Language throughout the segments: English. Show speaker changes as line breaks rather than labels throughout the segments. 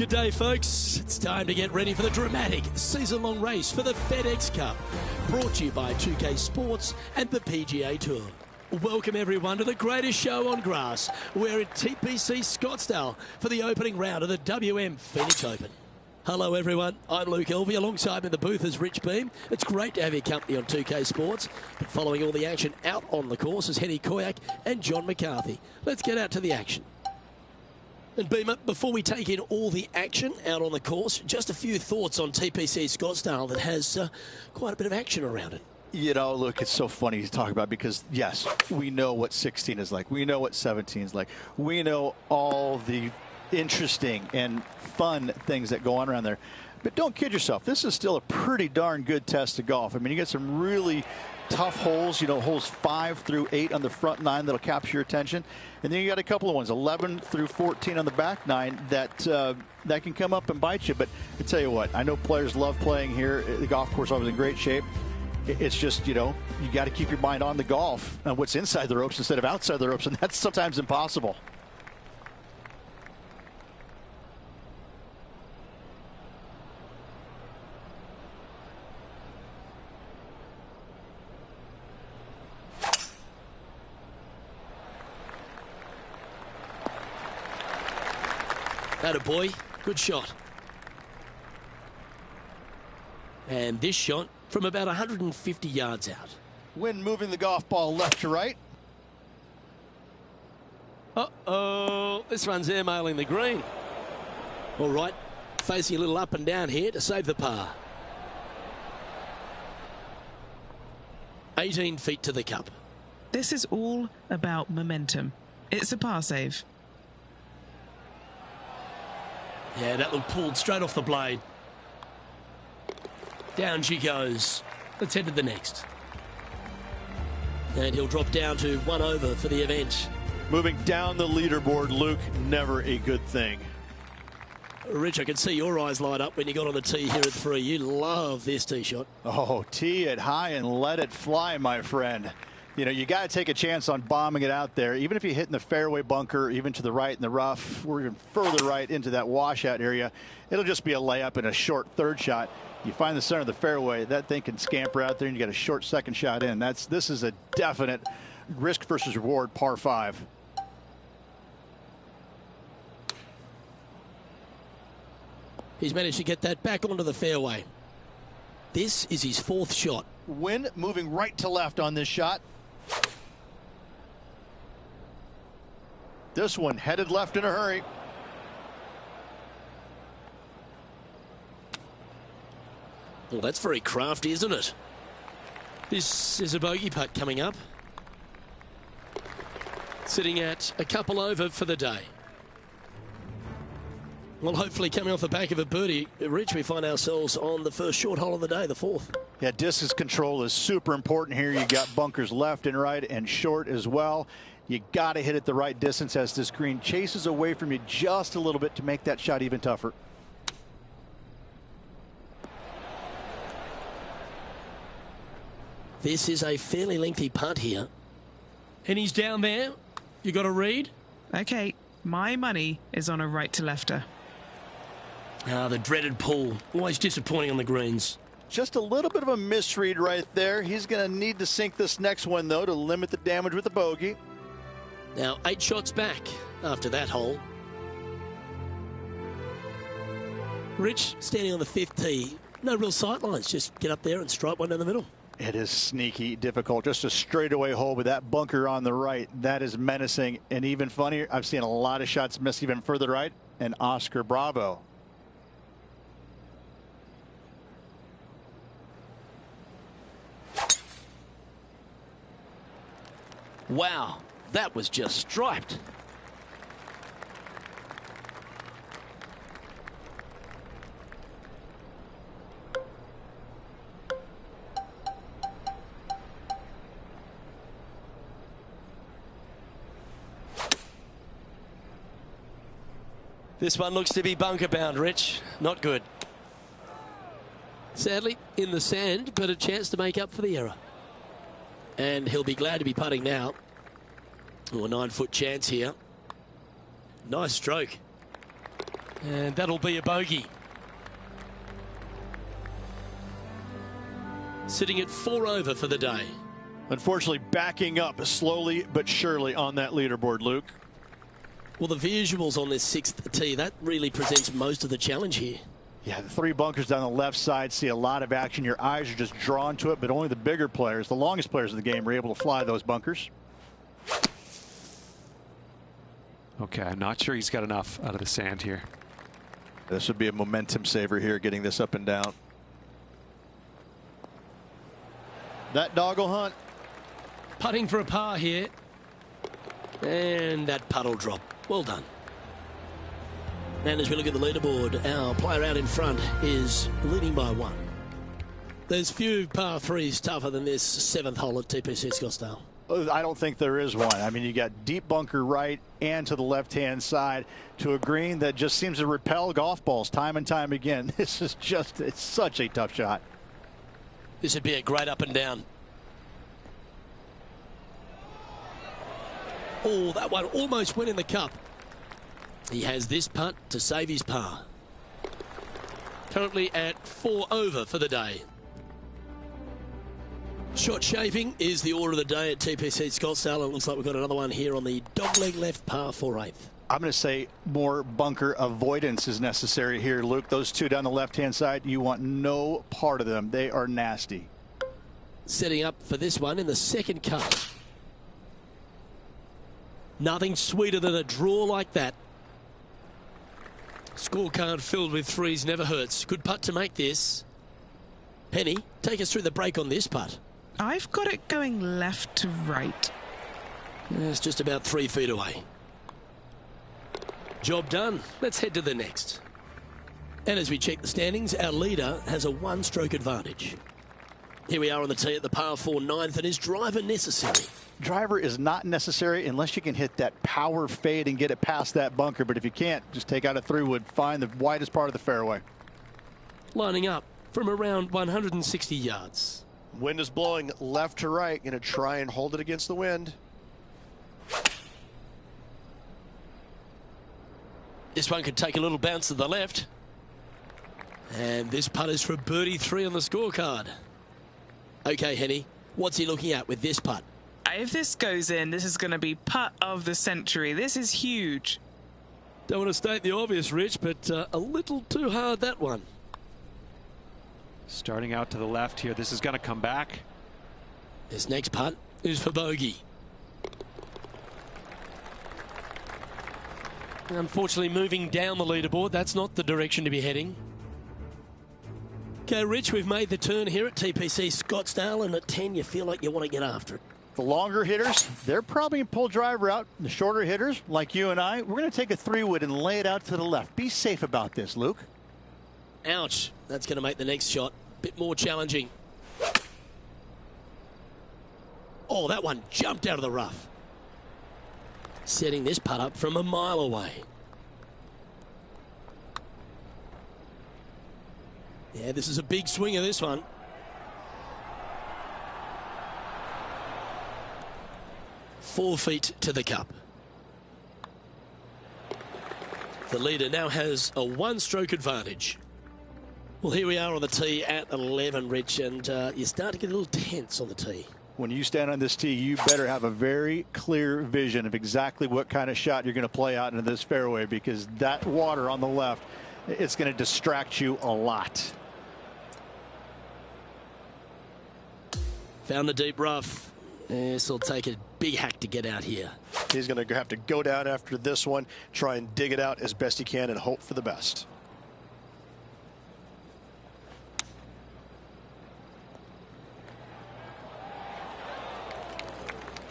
Good day, folks. It's time to get ready for the dramatic season-long race for the FedEx Cup, brought to you by 2K Sports and the PGA Tour. Welcome, everyone, to the greatest show on grass. We're at TPC Scottsdale for the opening round of the WM Phoenix Open. Hello, everyone. I'm Luke Elvey. Alongside me in the booth is Rich Beam. It's great to have your company on 2K Sports. But following all the action out on the course is Henny Koyak and John McCarthy. Let's get out to the action. And Beamer, before we take in all the action out on the course, just a few thoughts on TPC Scottsdale that has quite a bit of action around it.
You know, look, it's so funny to talk about because, yes, we know what 16 is like. We know what 17 is like. We know all the interesting and fun things that go on around there. But don't kid yourself. This is still a pretty darn good test of golf. I mean, you get some really tough holes, you know, holes 5 through 8 on the front 9 that'll capture your attention. And then you got a couple of ones, 11 through 14 on the back 9 that that can come up and bite you. But I tell you what, I know players love playing here. The golf course always in great shape. It's just, you know, you got to keep your mind on the golf and what's inside the ropes instead of outside the ropes, and that's sometimes impossible.
Attaboy, good shot. And this shot from about 150 yards out.
When moving the golf ball left to right.
Uh-oh, this one's airmailing the green. All right, facing a little up and down here to save the par. 18 feet to the cup.
This is all about momentum. It's a par save.
Yeah, that looked pulled straight off the blade. Down she goes. Let's head to the next. And he'll drop down to 1 over for the event.
Moving down the leaderboard, Luke, never a good thing.
Rich, I could see your eyes light up when you got on the tee here at 3. You love this tee shot.
Oh, tee it high and let it fly, my friend. You know, you got to take a chance on bombing it out there. Even if you hit in the fairway bunker, even to the right in the rough, or even further right into that washout area, it'll just be a layup and a short third shot. You find the center of the fairway, that thing can scamper out there, and you got a short second shot in. This is a definite risk versus reward par 5.
He's managed to get that back onto the fairway. This is his 4th shot.
Wind moving right to left on this shot. This one headed left in a hurry.
Well, that's very crafty, isn't it? This is a bogey putt coming up. Sitting at a couple over for the day. Well, hopefully coming off the back of a birdie, Rich, we find ourselves on the first short hole of the day, the 4th.
Yeah, distance control is super important here. You got bunkers left and right and short as well. You got to hit it the right distance as this green chases away from you just a little bit to make that shot even tougher.
This is a fairly lengthy putt here. And he's down there. You got a read?
Okay, my money is on a right to lefter.
Ah, the dreaded pull. Always disappointing on the greens.
Just a little bit of a misread right there. He's going to need to sink this next one, though, to limit the damage with the bogey.
Now 8 shots back after that hole. Rich standing on the 5th tee. No real sight lines. Just get up there and strike one down the middle.
It is sneaky difficult. Just a straightaway hole with that bunker on the right. That is menacing. And even funnier, I've seen a lot of shots miss even further right. And Oscar Bravo.
Wow, that was just striped. This one looks to be bunker bound, Rich. Not good. Sadly, in the sand, but a chance to make up for the error. And he'll be glad to be putting now. Oh, a 9-foot chance here. Nice stroke. And that'll be a bogey. Sitting at 4 over for the day.
Unfortunately, backing up slowly but surely on that leaderboard, Luke.
Well, the visuals on this 6th tee, that really presents most of the challenge here.
Yeah, the 3 bunkers down the left side see a lot of action. Your eyes are just drawn to it, but only the bigger players, the longest players in the game, are able to fly those bunkers.
Okay, I'm not sure he's got enough out of the sand here.
This would be a momentum saver here, getting this up and down. That doggle hunt.
Putting for a par here. And that puddle drop. Well done. And as we look at the leaderboard, our player out in front is leading by 1. There's few par 3s tougher than this 7th hole at TPC Scottsdale.
I don't think there is one. I mean, you got deep bunker right and to the left-hand side to a green that just seems to repel golf balls time and time again. This is just, it's such a tough shot.
This would be a great up and down. Oh, that one almost went in the cup. He has this putt to save his par. Currently at 4 over for the day. Shot shaping is the order of the day at TPC Scottsdale. It looks like we've got another one here on the dogleg left par 4/8.
I'm going to say more bunker avoidance is necessary here, Luke. Those 2 down the left-hand side, you want no part of them. They are nasty.
Setting up for this one in the 2nd cut. Nothing sweeter than a draw like that. Scorecard filled with 3s never hurts. Good putt to make this. Penny, take us through the break on this putt.
I've got it going left to right.
It's just about 3 feet away. Job done. Let's head to the next. And as we check the standings, our leader has a 1-stroke advantage. Here we are on the tee at the par 4 9th, and is driver necessary?
Driver is not necessary unless you can hit that power fade and get it past that bunker. But if you can't, just take out a 3-wood, find the widest part of the fairway.
Lining up from around 160 yards.
Wind is blowing left to right. Going to try and hold it against the wind.
This one could take a little bounce to the left. And this putt is for birdie 3 on the scorecard. Okay, Henny, what's he looking at with this putt?
If this goes in, this is going to be putt of the century. This is huge.
Don't want to state the obvious, Rich, but a little too hard, that one.
Starting out to the left here. This is going to come back.
This next putt is for bogey. Unfortunately, moving down the leaderboard, that's not the direction to be heading. Okay, Rich, we've made the turn here at TPC Scottsdale, and at 10, you feel like you want to get after it.
The longer hitters, they're probably going to pull driver out. The shorter hitters, like you and I, we're going to take a 3-wood and lay it out to the left. Be safe about this, Luke.
Ouch. That's going to make the next shot a bit more challenging. Oh, that one jumped out of the rough. Setting this putt up from a mile away. Yeah, this is a big swing of this one. Four feet to the cup. The leader now has a 1-stroke advantage. Well, here we are on the tee at 11, Rich, and you start to get a little tense on the tee.
When you stand on this tee, you better have a very clear vision of exactly what kind of shot you're going to play out into this fairway, because that water on the left, it's going to distract you a lot.
Found the deep rough. This will take a big hack to get out here.
He's going to have to go down after this one, try and dig it out as best he can and hope for the best.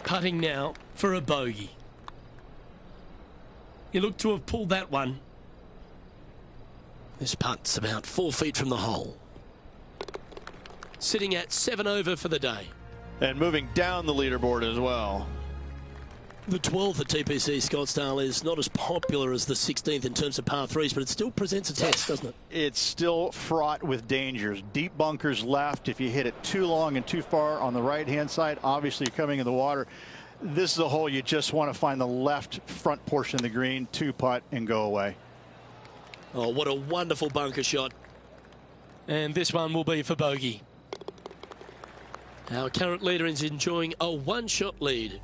Putting now for a bogey. You look to have pulled that one. This putt's about 4 feet from the hole. Sitting at 7 over for the day.
And moving down the leaderboard as well.
The 12th at TPC Scottsdale is not as popular as the 16th in terms of par 3s, but it still presents a test, doesn't it?
It's still fraught with dangers. Deep bunkers left. If you hit it too long and too far on the right-hand side, obviously you're coming in the water. This is a hole you just want to find the left front portion of the green, 2-putt, and go away.
Oh, what a wonderful bunker shot. And this one will be for bogey. Our current leader is enjoying a one-shot lead.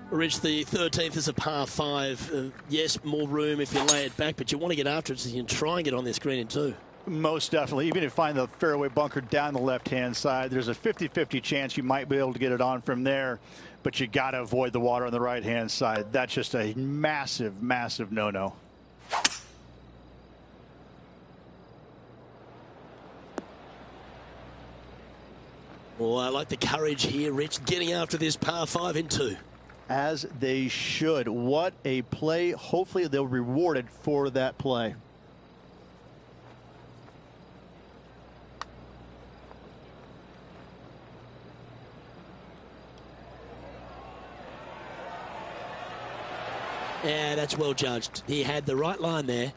Reach the 13th as a par 5. Yes, more room if you lay it back, but you want to get after it so you can try and get on this green in 2.
Most definitely. Even if you find the fairway bunker down the left-hand side, there's a 50-50 chance you might be able to get it on from there, but you got to avoid the water on the right-hand side. That's just a massive, massive no-no.
Oh, I like the courage here, Rich, getting after this par 5 in 2.
As they should. What a play. Hopefully they'll be rewarded for that play.
Yeah, that's well judged. He had the right line there.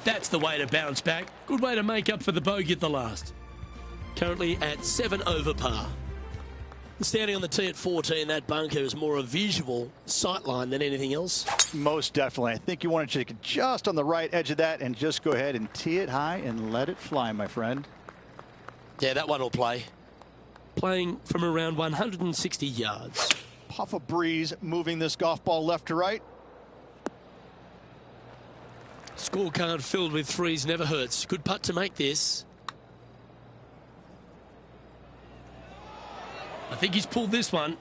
That's the way to bounce back. Good way to make up for the bogey at the last. Currently at 7 over par. Standing on the tee at 14, that bunker is more a visual sight line than anything else.
Most definitely. I think you want to take it just on the right edge of that and just go ahead and tee it high and let it fly, my friend.
Yeah, that one will play. Playing from around 160 yards.
Puff of breeze moving this golf ball left to right.
Scorecard filled with threes never hurts. Good putt to make this. I think he's pulled this one.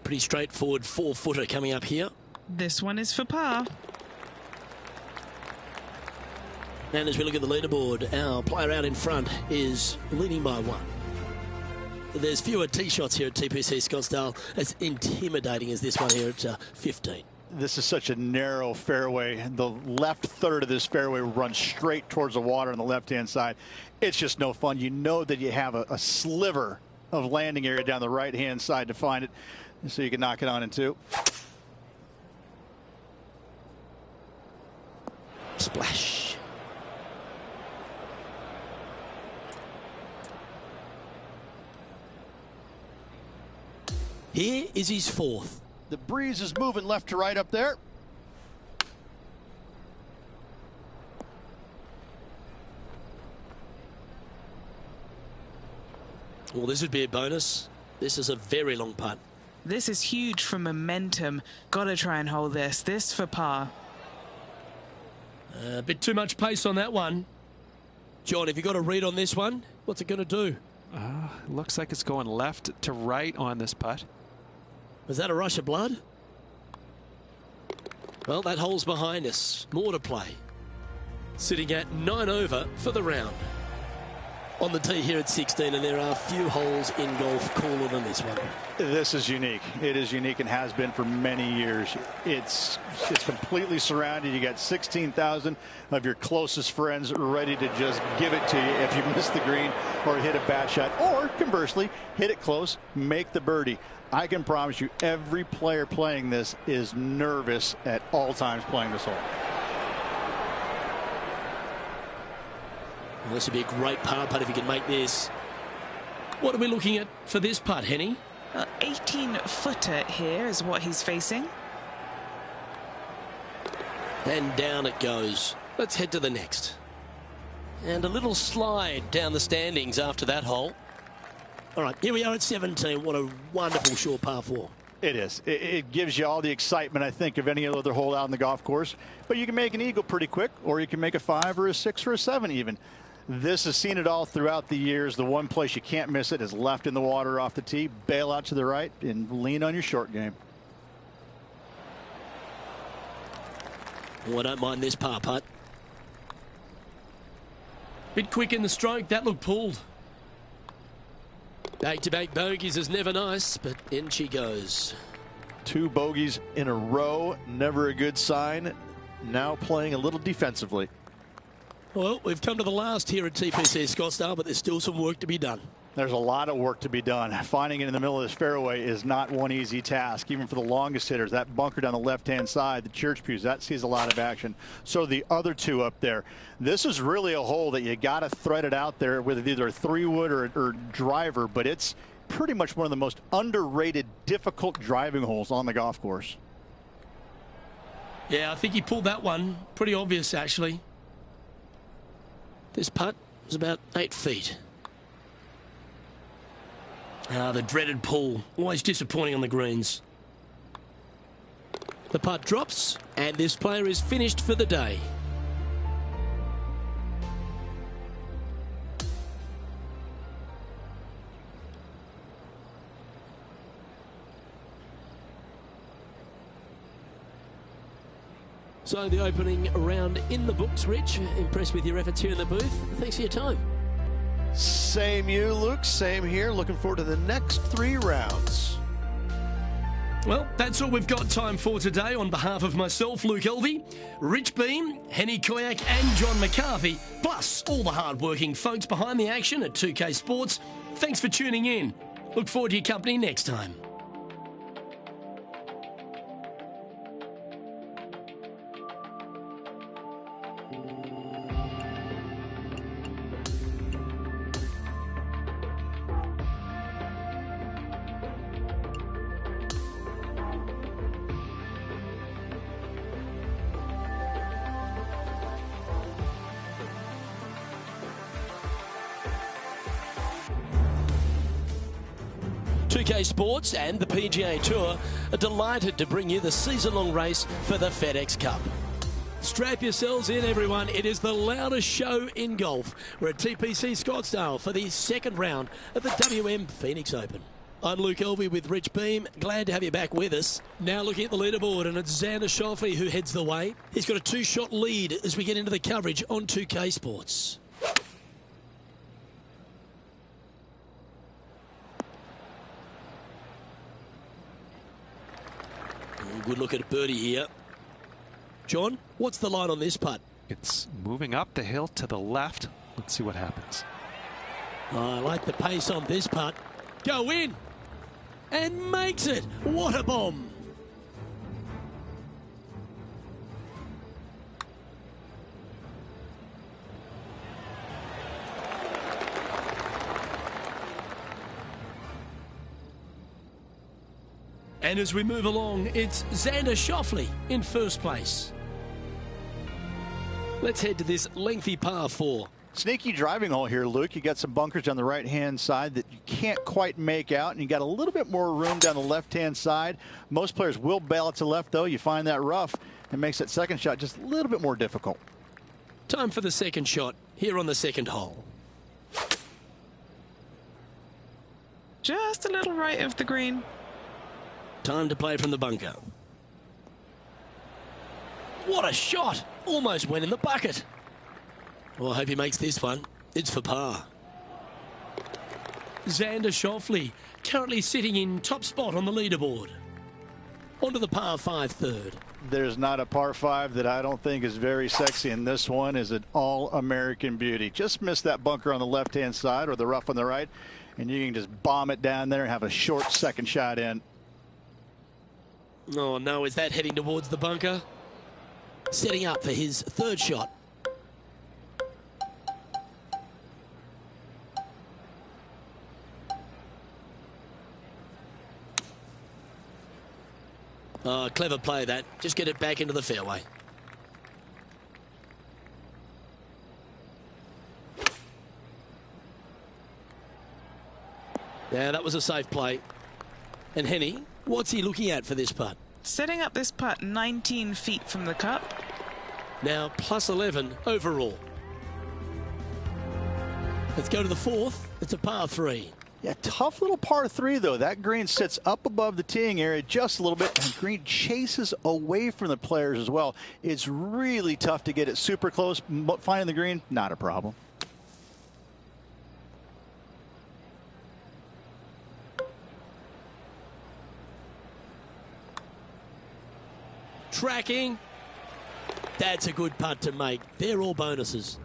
Pretty straightforward 4-footer coming up here.
This one is for par.
And as we look at the leaderboard, our player out in front is leading by 1. There's fewer tee shots here at TPC Scottsdale, as intimidating as this one here at 15.
This is such a narrow fairway. The left third of this fairway runs straight towards the water on the left-hand side. It's just no fun. You know that you have a sliver of landing area down the right-hand side to find it, so you can knock it on in 2.
Splash. Here is his 4th.
The breeze is moving left to right up there.
Well, this would be a bonus. This is a very long putt.
This is huge for momentum. Got to try and hold this. This for par.
A bit too much pace on that one. John, have you got a read on this one? What's it going to do?
Looks like it's going left to right on this putt.
Was that a rush of blood? Well, that hole's behind us. More to play. Sitting at 9 over for the round. On the tee here at 16, and there are few holes in golf cooler than this one.
This is unique. It is unique and has been for many years. It's completely surrounded. You got 16,000 of your closest friends ready to just give it to you if you miss the green or hit a bad shot, or conversely, hit it close, make the birdie. I can promise you every player playing this is nervous at all times playing this hole.
Well, this would be a great par putt if you can make this. What are we looking at for this putt, Henny?
18-footer here is what he's facing.
And down it goes. Let's head to the next. And a little slide down the standings after that hole. All right, here we are at 17. What a wonderful short par 4.
It is. It gives you all the excitement, I think, of any other hole out on the golf course. But you can make an eagle pretty quick, or you can make a 5 or a 6 or a 7 even. This has seen it all throughout the years. The one place you can't miss it is left in the water off the tee. Bail out to the right and lean on your short game.
Oh, I don't mind this par putt. Bit quick in the stroke. That looked pulled. Back-to-back bogeys is never nice, but in she goes.
2 bogeys in a row. Never a good sign. Now playing a little defensively.
Well, we've come to the last here at TPC Scottsdale, but there's still some work to be done.
There's a lot of work to be done. Finding it in the middle of this fairway is not one easy task, even for the longest hitters. That bunker down the left-hand side, the church pews, that sees a lot of action. So the other 2 up there. This is really a hole that you got to thread it out there with either a 3-wood or driver, but it's pretty much one of the most underrated, difficult driving holes on the golf course.
Yeah, I think he pulled that one. Pretty obvious, actually. This putt was about 8 feet. The dreaded pull. Always disappointing on the greens. The putt drops, and this player is finished for the day. So the opening round in the books, Rich. Impressed with your efforts here in the booth. Thanks for your time.
Same you, Luke. Same here. Looking forward to the next 3 rounds.
Well, that's all we've got time for today. On behalf of myself, Luke Elvey, Rich Beam, Henny Koyak and John McCarthy, plus all the hard-working folks behind the action at 2K Sports, thanks for tuning in. Look forward to your company next time. Sports and the PGA Tour are delighted to bring you the season-long race for the FedEx Cup. Strap yourselves in, everyone. It is the loudest show in golf. We're at TPC Scottsdale for the second round of the WM Phoenix Open. I'm Luke Elvey with Rich Beam. Glad to have you back with us. Now looking at the leaderboard, and it's Xander Schauffele who heads the way. He's got a 2-shot lead as we get into the coverage on 2K Sports. Good look at birdie here. John, what's the line on this putt?
It's moving up the hill to the left. Let's see what happens.
I like the pace on this putt. Go in. And makes it. What a bomb. And as we move along, it's Xander Schauffele in first place. Let's head to this lengthy par 4.
Sneaky driving hole here, Luke. You got some bunkers on the right-hand side that you can't quite make out, and you got a little bit more room down the left-hand side. Most players will bail it to left, though. You find that rough, and makes that second shot just a little bit more difficult.
Time for the second shot here on the second hole.
Just a little right of the green.
Time to play from the bunker. What a shot! Almost went in the bucket. Well, I hope he makes this one. It's for par. Xander Schauffele currently sitting in top spot on the leaderboard. Onto the par 5 third.
There's not a par 5 that I don't think is very sexy, and this one is an all-American beauty. Just miss that bunker on the left-hand side or the rough on the right, and you can just bomb it down there and have a short second shot in.
Oh no, is that heading towards the bunker? Setting up for his third shot. Oh, clever play that. Just get it back into the fairway. Yeah, that was a safe play. And Henny, what's he looking at for this putt?
Setting up this putt 19 feet from the cup.
Now plus 11 overall. Let's go to the fourth. It's a par 3.
Yeah, tough little par 3, though. That green sits up above the teeing area just a little bit, and green chases away from the players as well. It's really tough to get it super close. Finding the green, not a problem.
Tracking. That's a good putt to make. They're all bonuses.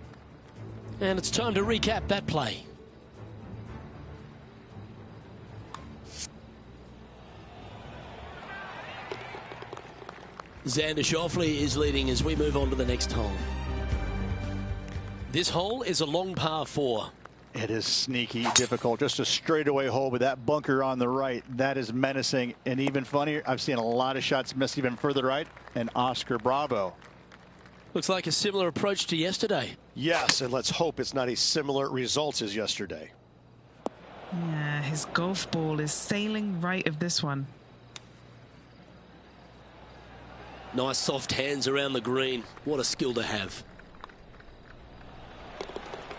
And it's time to recap that play. Xander Schauffele is leading as we move on to the next hole. This hole is a long par 4.
It is sneaky, difficult. Just a straightaway hole with that bunker on the right. That is menacing. And even funnier, I've seen a lot of shots miss even further right. And Oscar Bravo.
Looks like a similar approach to yesterday.
Yes, and let's hope it's not a similar result as yesterday.
Yeah, his golf ball is sailing right of this one.
Nice soft hands around the green. What a skill to have.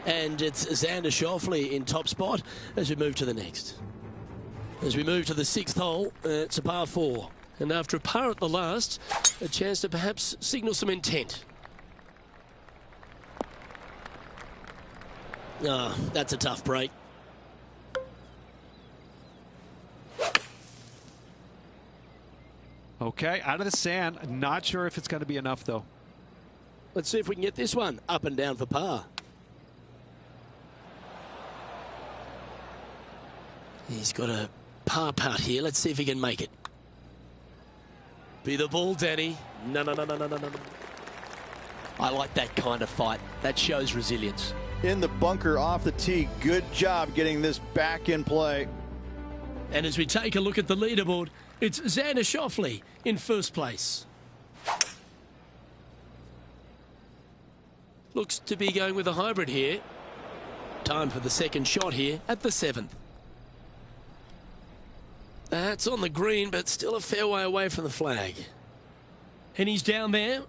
And it's Xander Schauffele in top spot as we move to the next. As we move to the 6th hole, it's a par 4. And after a par at the last, a chance to perhaps signal some intent. Ah, that's a tough break.
Okay, out of the sand. Not sure if it's going to be enough, though.
Let's see if we can get this one up and down for par. He's got a par putt here. Let's see if he can make it. Be the ball, Danny. No. I like that kind of fight. That shows resilience.
In the bunker off the tee. Good job getting this back in play.
And as we take a look at the leaderboard, it's Xander Schauffele in first place. Looks to be going with a hybrid here. Time for the second shot here at the 7th. That's on the green, but still a fair way away from the flag. And he's down there.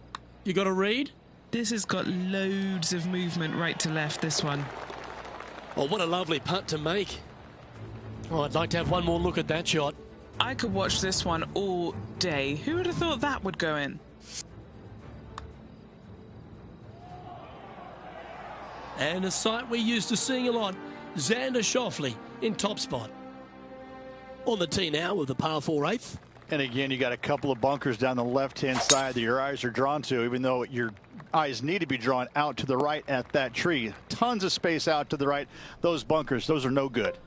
You got a read?
This has got loads of movement right to left, this one.
Oh, what a lovely putt to make. Oh, I'd like to have one more look at that shot.
I could watch this one all day. Who would have thought that would go in?
And a sight we're used to seeing a lot. Xander Schauffele in top spot. On the tee now with the par 4 8th.
And again, you got a couple of bunkers down the left-hand side that your eyes are drawn to, even though your eyes need to be drawn out to the right at that tree. Tons of space out to the right. Those bunkers, those are no good.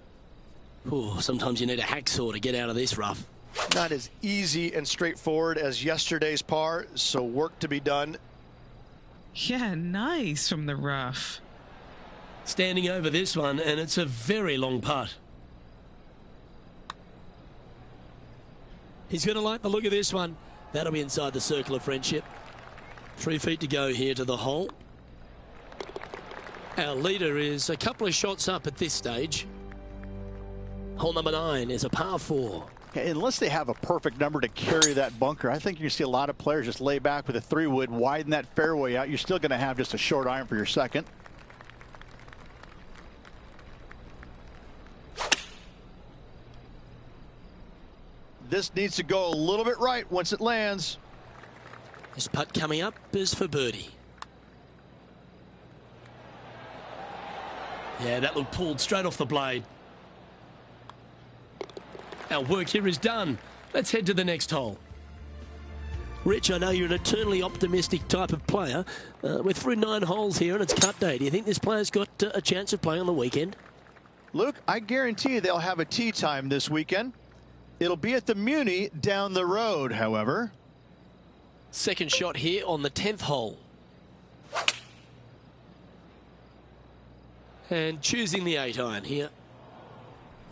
Ooh, sometimes you need a hacksaw to get out of this rough.
Not as easy and straightforward as yesterday's par, so work to be done.
Yeah, nice from the rough.
Standing over this one, and it's a very long putt. He's going to like the look of this one. That'll be inside the circle of friendship. 3 feet to go here to the hole. Our leader is a couple of shots up at this stage. Hole number 9 is a par 4.
Unless they have a perfect number to carry that bunker, I think you see a lot of players just lay back with a 3-wood, widen that fairway out. You're still going to have just a short iron for your second. This needs to go a little bit right once it lands.
This putt coming up is for birdie. Yeah, that looked pulled straight off the blade. Our work here is done. Let's head to the next hole. Rich, I know you're an eternally optimistic type of player. We're through 9 holes here and it's cut day. Do you think this player's got a chance of playing on the weekend?
Luke, I guarantee you they'll have a tee time this weekend. It'll be at the Muni down the road, however.
Second shot here on the 10th hole. And choosing the 8-iron here.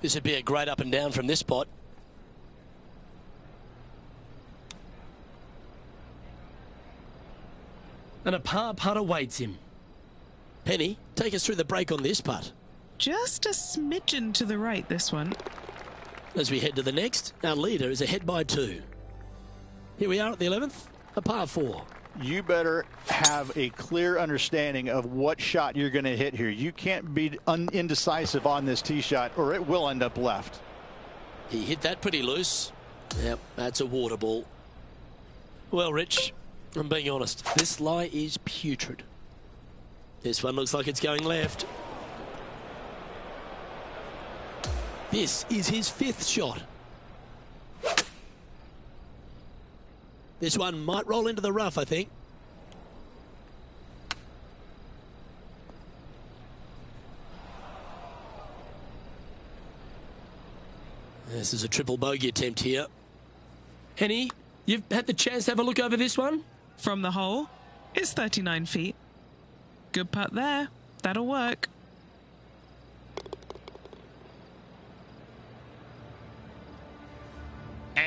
This would be a great up and down from this spot. And a par putt awaits him. Penny, take us through the break on this putt.
Just a smidgen to the right, this one.
As we head to the next, our leader is ahead by 2. Here we are at the 11th, a par 4.
You better have a clear understanding of what shot you're going to hit here. You can't be indecisive on this tee shot or it will end up left.
He hit that pretty loose. Yep, that's a water ball. Well, Rich, I'm being honest. This lie is putrid. This one looks like it's going left. This is his 5th shot. This one might roll into the rough, I think. This is a triple bogey attempt here. Henny, you've had the chance to have a look over this one?
From the hole, it's 39 feet. Good putt there. That'll work.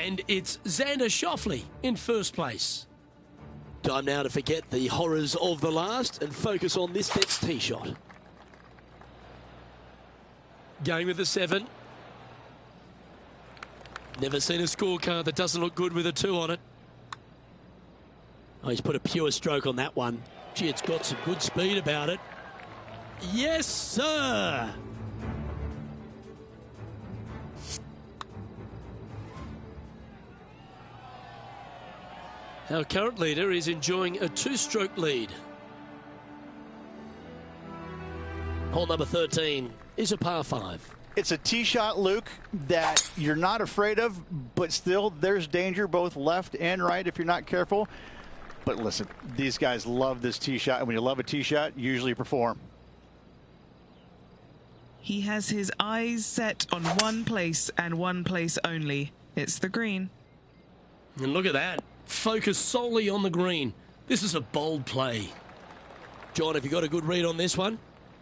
And it's Xander Schauffele in first place. Time now to forget the horrors of the last and focus on this next tee shot. Going with the 7. Never seen a scorecard that doesn't look good with a 2 on it. Oh, he's put a pure stroke on that one. Gee, it's got some good speed about it. Yes, sir. Our current leader is enjoying a 2-stroke lead. Hole number 13 is a par 5.
It's a tee shot, Luke, that you're not afraid of, but still there's danger both left and right if you're not careful. But listen, these guys love this tee shot, and when you love a tee shot, you usually perform.
He has his eyes set on one place and one place only. It's the green.
And look at that. Focus solely on the green. This is a bold play. John, have you got a good read on this one?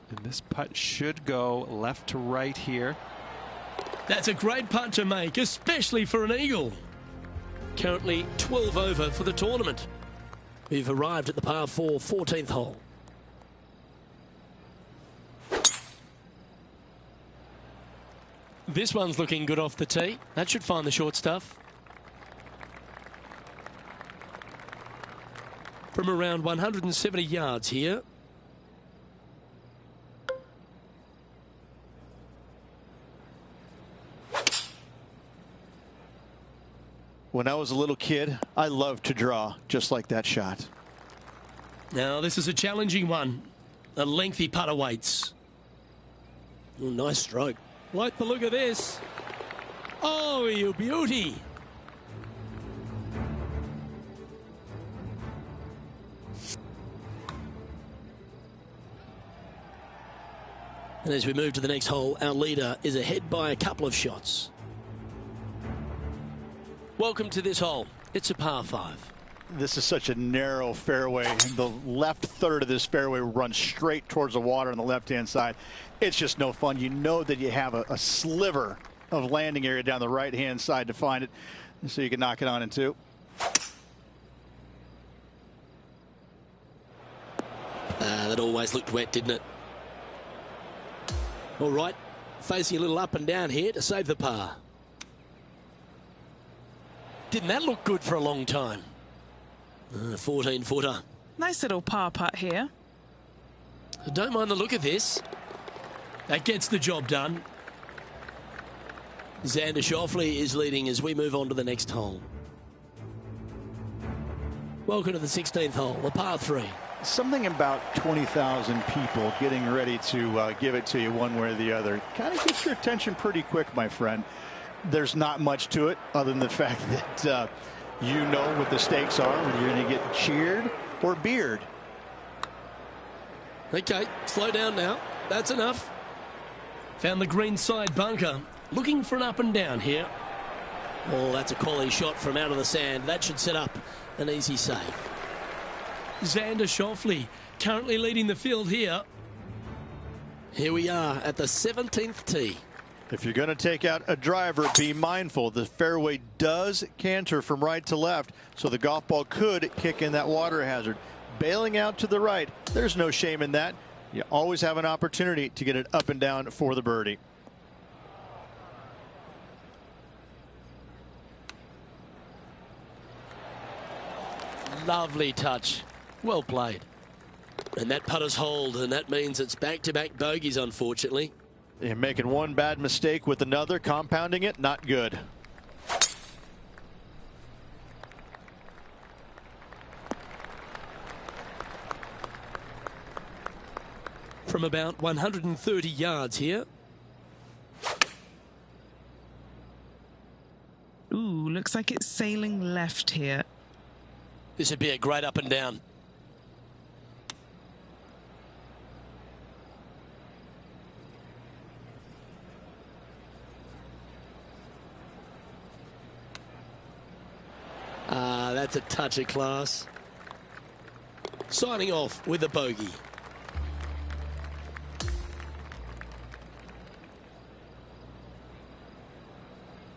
And this putt should go left to right here.
That's a great putt to make, especially for an eagle. Currently 12 over for the tournament. We've arrived at the par 4 14th hole. This one's looking good off the tee. That should find the short stuff. From around 170 yards here.
When I was a little kid, I loved to draw just like that shot.
Now this is a challenging one. A lengthy putt awaits. Oh, nice stroke. Like the look of this. Oh, you beauty. And as we move to the next hole, our leader is ahead by a couple of shots. Welcome to this hole. It's a par 5.
This is such a narrow fairway. The left third of this fairway runs straight towards the water on the left-hand side. It's just no fun. You know that you have a sliver of landing area down the right-hand side to find it, so you can knock it on in 2.
That always looked wet, didn't it? All right, facing a little up and down here to save the par. Didn't that look good for a long time? 14-footer.
Nice little par putt here.
Don't mind the look of this. That gets the job done. Xander Schauffele is leading as we move on to the next hole. Welcome to the 16th hole, the par 3.
Something about 20,000 people getting ready to give it to you one way or the other kind of gets your attention pretty quick, my friend. There's not much to it other than the fact that you know what the stakes are, whether you're going to get cheered or beered.
Okay, slow down now. That's enough. Found the green side bunker. Looking for an up and down here. Oh, that's a quality shot from out of the sand. That should set up an easy save. Xander Schauffele currently leading the field here. Here we are at the 17th tee.
If you're going to take out a driver, be mindful. The fairway does canter from right to left, so the golf ball could kick in that water hazard. Bailing out to the right, there's no shame in that. You always have an opportunity to get it up and down for the birdie.
Lovely touch. Well played. And that putter's hold, and that means it's back-to-back bogeys, unfortunately.
You're making one bad mistake with another, compounding it, not good.
From about 130 yards here.
Ooh, looks like it's sailing left here.
This would be a great up and down. That's a touch of class. Signing off with a bogey.